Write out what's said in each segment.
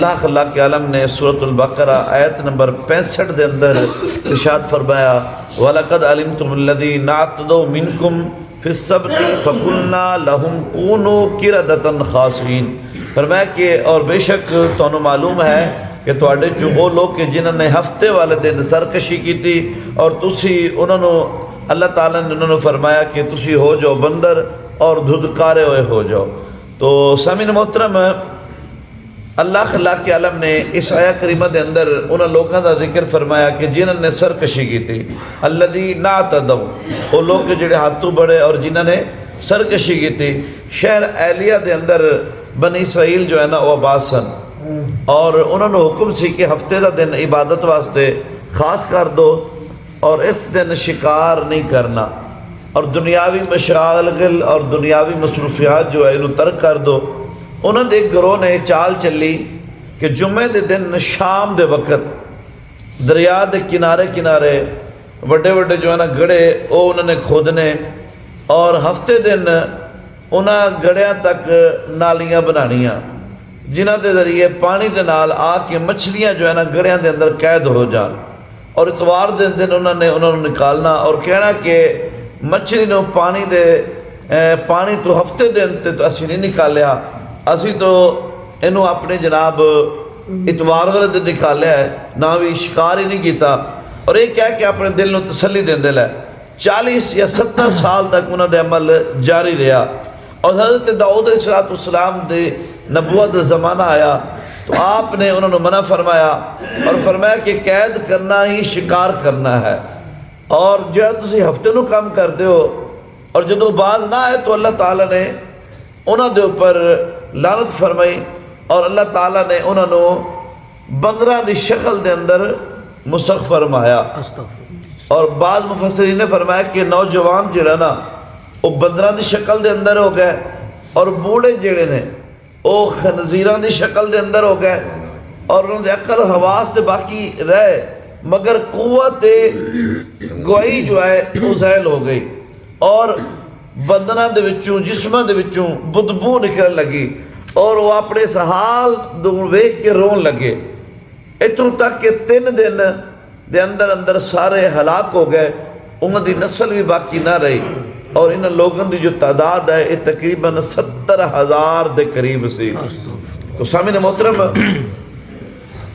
اللہ اللہ کے عالم نے سورۃ البقرہ آیت نمبر 65 دے اندر ارشاد فرمایا وَلَقَدْ عَلِمْتُمُ الَّذِينَ اعْتَدَوْا مِنْكُمْ فِي السَّبْتِ فَقُلْنَا لَهُمْ كُونُوا قِرَدَةً خَاسِئِينَ فرمایا کہ اور بے شک تانوں معلوم ہے کہ تواڈے چوں وہ لوگ کہ جنہوں نے ہفتے والے دن سرکشی کی تھی اور تسی انہوں نے اللہ تعالیٰ نے انہوں نے فرمایا کہ تسی ہو جاؤ بندر اور دھدکارے ہوئے ہو جاؤ۔ تو سامعین محترم، اللہ کے عالم نے اس آیہ کریمہ دے اندر انہاں لوگوں کا ذکر فرمایا کہ جنہوں نے سرکشی کی تھی، الذین اعتدوا، وہ لوگ جڑے ہاتھوں بڑے اور جنہوں نے سرکشی کی تھی۔ شہر ایلیہ دے اندر بنی اسرائیل جو ہے نا وہ آباد سن، اور انہوں نے حکم سی کہ ہفتے دا دن عبادت واسطے خاص کر دو اور اس دن شکار نہیں کرنا، اور دنیاوی مشاغل اور دنیاوی مصروفیات جو ہے انہوں ترک کر دو۔ انہوں نے ایک گروہ نے چال چلی کہ جمعے دے دن شام دے وقت دریا دے کنارے کنارے بڑے بڑے جو ہے نا گڑے وہ انہوں نے کھودنے، اور ہفتے دن انہاں گڑیاں تک نالیاں بنانیاں جنہ دے ذریعے پانی دے نال آ کے مچھلیاں جو ہے نا گڑیاں دے اندر قید ہو جان، اور اتوار دن انہوں نے نکالنا اور کہنا کہ مچھلی نو پانی تو ہفتے دن تے تو اسی نہیں نکالیا، اسی تو انہوں اپنے جناب اتوار والے دن نکالیا ہے، نہ بھی شکار ہی نہیں کیتا، اور یہ کہہ کہ اپنے دل نو تسلی دین دل ہے۔ 40 یا 70 سال تک انہوں نے عمل جاری رہا، اور حضرت داؤد علیہ السلام دے نبوت زمانہ آیا تو آپ نے انہوں نے منع فرمایا اور فرمایا کہ قید کرنا ہی شکار کرنا ہے، اور جو تسی ہفتے نو کام کر دے ہو، اور جدو بال نہ آئے تو اللہ تعالیٰ نے انہوں دے اوپر لعنت فرمائی، اور اللہ تعالیٰ نے انہوں نے بندراں دی شکل دے اندر مسخ فرمایا۔ اور بعض مفسرین نے فرمایا کہ نوجوان جڑا نا وہ بندراں دی شکل دے اندر ہو گئے، اور بوڑھے جڑے نے وہ خنزیراں دی شکل دے اندر ہو گئے، اور انہوں نے عقل حواس تے باقی رہے مگر قوت گوئی جو ہے وہ زائل ہو گئی، اور بدناں دے وچوں جسماں دے وچوں بدبو نکلن لگی، اور وہ اپنے اس حال ویکھ کے رون لگے، اتوں تک کہ 3 دن دے اندر سارے ہلاک ہو گئے، انہوں دی نسل بھی باقی نہ رہی، اور ان لوگوں دی جو تعداد ہے یہ تقریباً 70,000 دے قریب سی۔ تو سامعین محترم،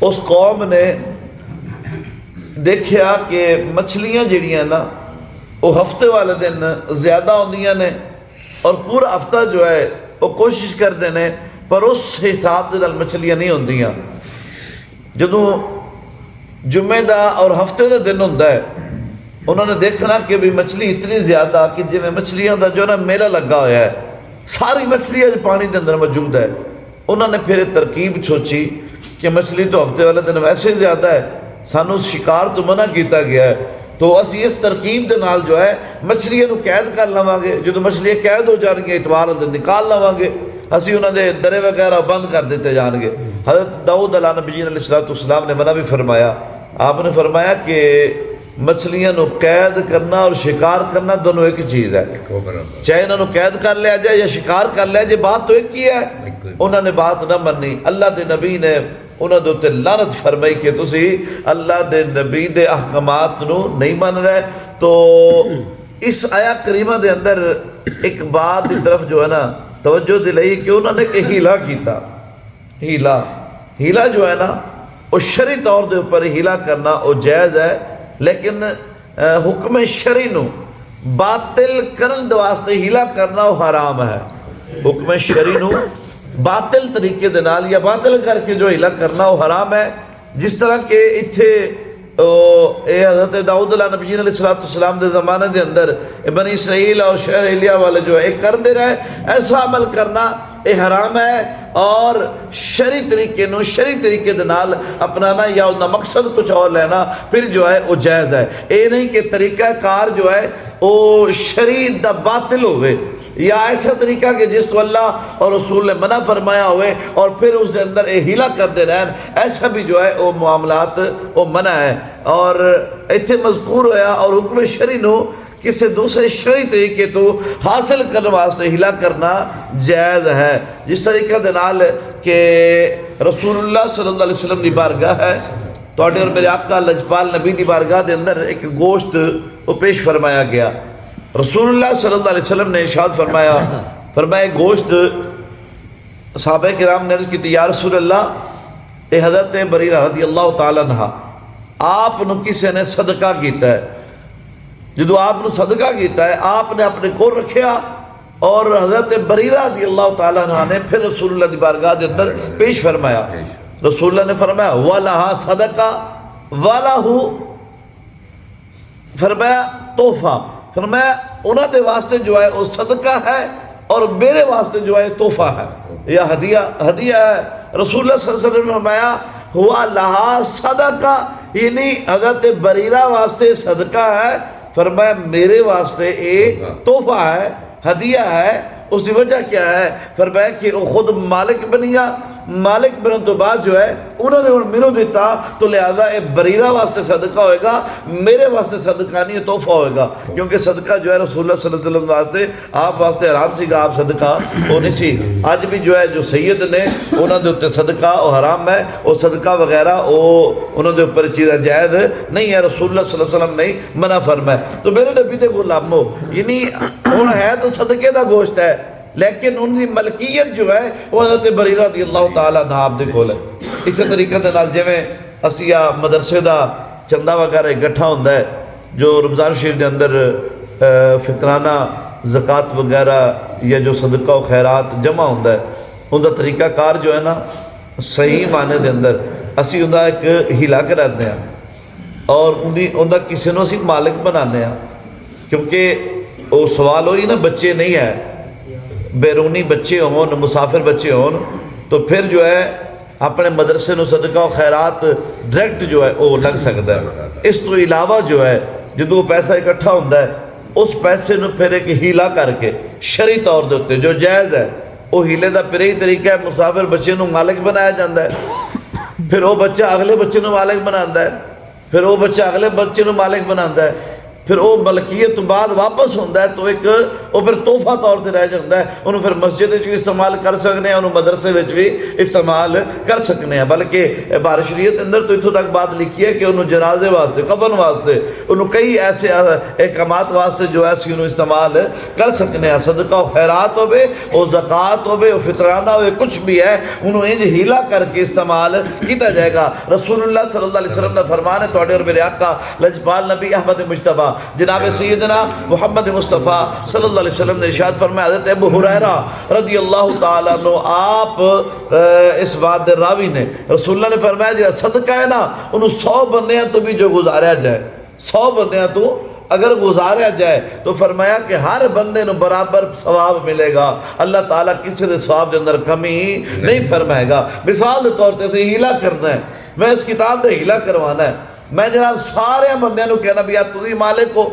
اس قوم نے دیکھیا کہ مچھلیاں جڑیاں نا وہ ہفتے والے دن زیادہ ہوندیاں نے، اور پورا ہفتہ جو ہے وہ کوشش کرتے ہیں پر اس حساب دے نال مچھلیاں نہیں ہوندیاں۔ جدوں جمعے دا اور ہفتے دا دن ہوندا ہے انہوں نے دیکھنا کہ بھی مچھلی اتنی زیادہ کہ جی میں مچھلیاں دا جو نا میلہ لگا ہوا ہے، ساری مچھلیاں جو پانی دے اندر موجود ہے، انہوں نے پھر ترکیب سوچی کہ مچھلی تو ہفتے والے دن ویسے زیادہ ہے، سانو شکار تو منع کیتا گیا ہے، تو اسی اس ترکیب دے نال جو ہے مچھلیاں نو قید کر لواں گے، جدو مچھلیاں قید ہو جان گے اتوار دن نکال لواں گے، اسی انہوں نے درے وغیرہ بند کر دیتے جان گے۔ حضرت داؤد علیہ نبی علیہ السلام نے منع بھی فرمایا، آپ نے فرمایا کہ مچھلیاں نو قید کرنا اور شکار کرنا دونوں ایک چیز ہے، چاہے انہوں نے قید کر لیا جائے یا شکار کر لیا جائے، بات تو ایک ہی ہے۔ انہوں نے بات نہ منی، اللہ دے نبی نے انہوں نے تے لعنت فرمائی کہ تسی اللہ دے نبی دے احکامات نو نہیں من رہے۔ تو اس آیہ کریمہ دے اندر ایک بات کی طرف جو ہے نا توجہ دلائی کہ انہوں نے کہ ہیلا کیتا، ہیلا جو ہے نا وہ شرعی طور دے اوپر ہیلا کرنا وہ جائز ہے، لیکن حکم شرعی نو باطل کرن دے واسطے ہیلا کرنا وہ حرام ہے۔ حکم شرعی نو باطل طریقے دے نال یا باطل کر کے جو ہیلا کرنا وہ حرام ہے، جس طرح کہ اتھے حضرت داؤد علیہ نبی علیہ السلام دے زمانے دے اندر بنی اسرائیل اور شہر ایلیہ والے جو ہے ایک کر دے رہے، ایسا عمل کرنا یہ حرام ہے، اور شرعی طریقے دے نال اپنانا یا انہا مقصد کچھ اور لینا پھر جو ہے وہ جائز ہے۔ اے نہیں کہ طریقہ کار جو ہے وہ شرعی دا باطل ہوئے، یا ایسا طریقہ کہ جس تو اللہ اور رسول نے منع فرمایا ہوئے اور پھر اس کے اندر ہیلا کرتے رہن، ایسا بھی جو ہے وہ معاملات وہ منع ہے۔ اور ایتھے مذکور ہویا اور حکم شرعی نو کسی دوسرے شرعی طریقے تو حاصل کرنے واسطے ہیلا کرنا جائز ہے، جس طریقے دے نال کہ رسول اللہ صلی اللہ علیہ وسلم دی بارگاہ ہے تواڈے اور میرے آقا لجپال نبی دی بارگاہ دے اندر ایک گوشت وہ پیش فرمایا گیا. رسول اللہ صلی اللہ علیہ وسلم نے ارشاد فرمایا گوشت. صحابہ کرام نے عرض کی یا رسول اللہ اے حضرت بریرہ رضی اللہ تعالیٰ عنہ آپ نو کسی نے صدقہ کیتا ہے. جدو آپ نے صدقہ کیتا ہے آپ نے اپنے کو رکھیا اور حضرت بریرہ رضی اللہ تعالیٰ عنہ نے پھر رسول اللہ دی بارگاہ دے اندر پیش فرمایا. رسول اللہ نے فرمایا وَلَهَا صَدَقَةٌ وَلَهُ فرمایا تحفہ. فرمایا انہوں دے واسطے جو ہے وہ صدقہ ہے اور میرے واسطے جو ہے تحفہ ہے یا ہدیہ ہے. رسول اللہ صلی اللہ علیہ وسلم نے فرمایا ہوا لہا صدقہ یعنی حضرت بریرہ واسطے صدقہ ہے. فرمایا میرے واسطے ایک تحفہ ہے ہدیہ ہے. اس کی وجہ کیا ہے؟ فرمایا کہ وہ خود مالک بنیا مالک بننے تو بعد جو ہے انہوں نے مینوں دیتا تو لہذا اے بریرہ واسطے صدقہ ہوئے گا میرے واسطے صدقہ نہیں تحفہ ہوئے گا کیونکہ صدقہ جو ہے رسول اللہ صلی اللہ علیہ وسلم واسطے آپ واسطے حرام سی گا آپ صدقہ وہ نہیں سی. آج بھی جو ہے جو سید نے انہوں نے اتنے صدقہ وہ حرام ہے وہ صدقہ وغیرہ وہ انہوں نے اوپر چیزیں جائز نہیں ہے. رسول اللہ صلی اللہ علیہ وسلم نہیں منع فرمائے. تو میرے نبی دے غلامو یعنی ان ہے تو صدقے دا گوشت ہے لیکن ان کی ملکیت جو ہے وہ حضرت بریرہ رضی اللہ تعالیٰ عنہ آپ دے کول ہے. اسی طریقے دے نال جویں اسی مدرسے دا چندہ وغیرہ اکٹھا ہوندا ہے جو رمضان شریف دے اندر فطرانہ زکوٰۃ وغیرہ یا جو صدقہ و خیرات جمع ہوندا ہے ان دا طریقہ کار جو ہے نا صحیح معنی دے اندر اسی ان دا ایک ہلا کے رہتے ہیں اور ان دا کسی نو اسی مالک بنانے ہیں کیونکہ وہ سوال ہوئی نا بچے نہیں ہے بیرونی بچے ہون مسافر بچے ہون تو پھر جو ہے اپنے مدرسے نو صدقہ و خیرات ڈائریکٹ جو ہے وہ لگ سکتا ہے. اس تو علاوہ جو ہے جدو وہ پیسہ اکٹھا ہوتا ہے اس پیسے نو پھر ایک ہیلا کر کے شرعی طور دے اوتے جو جائز ہے وہ ہیلے دا پھر یہی طریقہ ہے مسافر بچے نو مالک بنایا جاتا ہے پھر وہ بچہ اگلے بچے نو مالک بناتا ہے پھر وہ بچہ اگلے بچے نو مالک بناتا ہے پھر وہ ملکیت تو بعد واپس ہوتا ہے تو ایک وہ پھر تحفہ طور سے رہ جاتا ہے انہوں پھر مسجد بھی استعمال کر سکتے ہیں انہوں مدرسے بھی استعمال کر سکتے ہیں. بلکہ بارش شریعت اندر تو اتوں تک بات لکھی ہے کہ انہوں جنازے واسطے کفن واسطے انہوں کئی ایسے احکامات واسطے جو ہے اسی انہوں استعمال کر سکتے ہیں. صدقہ و خیرات ہوئے وہ زکوٰۃ ہوئے وہ فطرانہ ہوئے کچھ بھی ہے انہوں انج ہیلا کر کے استعمال کیتا جائے گا. رسول اللہ صلی اللہ علیہ وسلم نے فرمان ہے تواڈے اور میرے آقا لجپال نبی احمد مجتبیٰ جناب سیدنا محمد مصطفیٰ صلی اللہ علیہ وسلم نے ارشاد فرمایا حضرت ابو ہریرہ رضی اللہ تعالیٰ عنہ آپ اس بات دے راوی نے رسول اللہ نے فرمایا جی صدقہ ہے نا انہوں 100 بندیاں تو بھی جو گزاریا جائے 100 بندیاں تو اگر گزاریا جائے تو فرمایا کہ ہر بندے نو برابر ثواب ملے گا اللہ تعالیٰ کسی دے ثواب دے اندر کمی نہیں فرمائے گا. مثال دے طور پہ سے ہیلا کرنا ہے میں اس کتاب دے ہیلا کروانا ہے میں جناب سارے بندیاں نو کہنا بھی تسی مالک ہو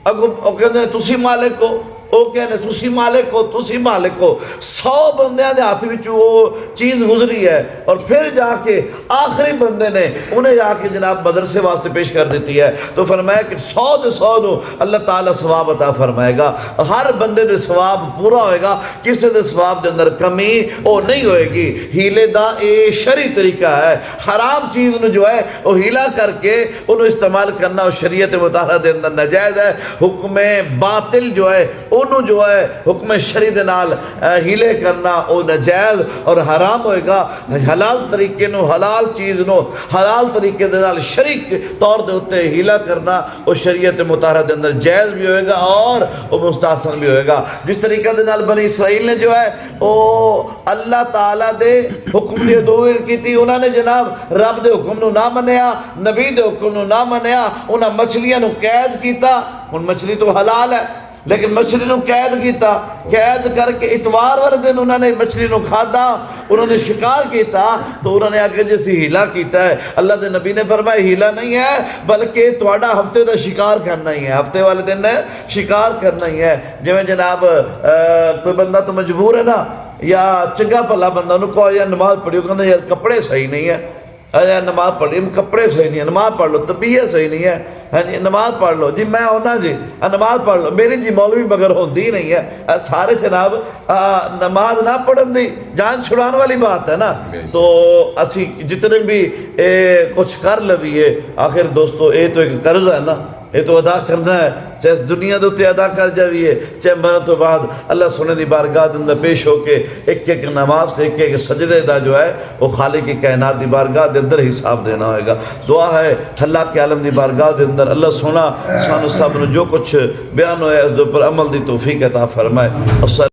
اگو کہندے نے تسی مالک ہو وہ کہنے تسی مالک ہو تسی مالک ہو 100 بندیاں دے ہاتھ وچ وہ چیز گزری ہے اور پھر جا کے آخری بندے نے انہیں جا کے جناب مدرسے واسطے پیش کر دیتی ہے تو فرمایا کہ 100 دے 100 نو اللہ تعالیٰ ثواب عطا فرمائے گا ہر بندے دے ثواب پورا ہوئے گا کسی دے ثواب دے اندر کمی وہ نہیں ہوئے گی. ہیلے دا اے شرعی طریقہ ہے حرام چیز نو جو ہے وہ ہیلا کر کے انہوں استعمال کرنا شریعت مطہرہ دے اندر ناجائز ہے. حکم باطل جو ہے انہوں جو ہے حکم شرعی دے نال ہیلے کرنا او ناجائز اور حرام ہوئے گا. حلال طریقے نو حلال چیز نو حلال طریقے دے نال شرعی طور دے ہوتے ہیلا کرنا او شریعت مطہرہ دے اندر جائز بھی ہوئے گا اور او مستحسن بھی ہوئے گا. جس طریقے دے نال بنی اسرائیل نے جو ہے او اللہ تعالیٰ دے حکم دی دویر کی تھی انہوں نے جناب رب دے حکم نو نہ منیا نبی دے حکم نو نہ منیا انہوں مچھلیاں نو قید کیتا. ان مچھلی تو حلال ہے لیکن مچھلی نو قید کیتا قید کر کے اتوار والے دن انہوں نے مچھلی نو کھادا انہوں نے شکار کیتا تو انہوں نے آگے جیسی ہیلا کیتا ہے. اللہ دے نبی نے فرمایا ہیلا نہیں ہے بلکہ تواڈا ہفتے دا شکار کرنا ہی ہے ہفتے والے دن شکار کرنا ہی ہے. جویں جناب کوئی بندہ تو مجبور ہے نا یا چنگا بھلا بندہ انہوں کہو یا نماز پڑھیو کہندے یار کپڑے صحیح نہیں ہے نماز پڑھ کپڑے صحیح نہیں ہے نماز پڑھ لو، طبیعت صحیح نہیں ہے ہاں جی نماز پڑھ لو جی، میں ہونا جی نماز پڑھ لو میری جی مولوی مگر ہوندی نہیں ہے سارے جناب نماز نہ پڑھن دی جان چھڑان والی بات ہے نا۔ تو اسی جتنے بھی کچھ کر لویے آخر دوستو یہ تو ایک قرض ہے نا، یہ تو ادا کرنا ہے، چاہے دنیا دے ادا کر جائیے چاہے مرن تو بعد اللہ سونے دی بارگاہ دے اندر پیش ہو کے ایک ایک نماز سے ایک ایک سجدے دا جو ہے وہ خالق کی کائنات دی بارگاہ دے اندر حساب دینا ہوئے گا۔ دعا ہے اللہ کے عالم دی بارگاہ دے اندر اللہ سونا سانو سب جو کچھ بیان ہویا اس دے پر عمل دی توفیق عطا فرمائے۔